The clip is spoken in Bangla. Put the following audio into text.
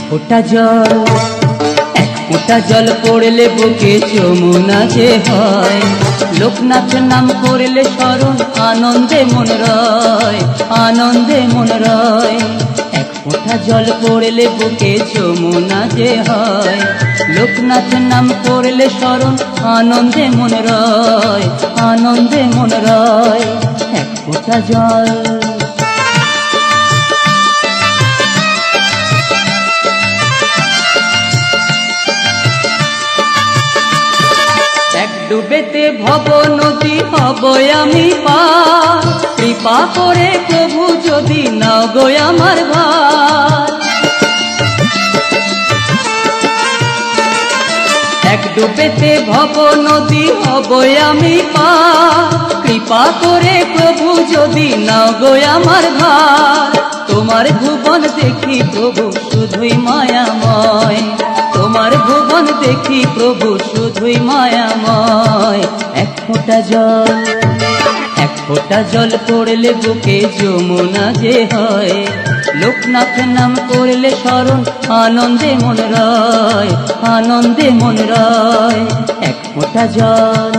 ফোঁটা জল, এক ফোঁটা জল পড়লে বুকে যমুনা যে হয়। লোকনাথ নাম করলে স্মরণ, আনন্দে মন রয়, আনন্দে মন রয়। এক ফোঁটা জল পড়লে বুকে যমুনা যে হয়। লোকনাথ নাম করলে স্মরণ, আনন্দে মন রয়, আনন্দে মন রয়। এক ফোঁটা জল। এক ডুবেতে ভব নদী হব আমি পার, কৃপা করে প্রভু যদি নাও গো আমার ভার। এক ডুবেতে ভব নদী হব আমি পার, কৃপা করে প্রভু যদি নাও গো আমার ভার। তোমার ভুবন দেখি প্রভু শুধুই মায়াময়, তোমার ভুবন দেখি প্রভু শুধুই মায়াময়। এক ফোঁটা জল, এক ফোঁটা জল পড়লে বুকে যমুনা যে হয়। লোকনাথ নাম করলে স্মরণ, আনন্দে মন রয়, আনন্দে মন রয়। এক ফোঁটা জল।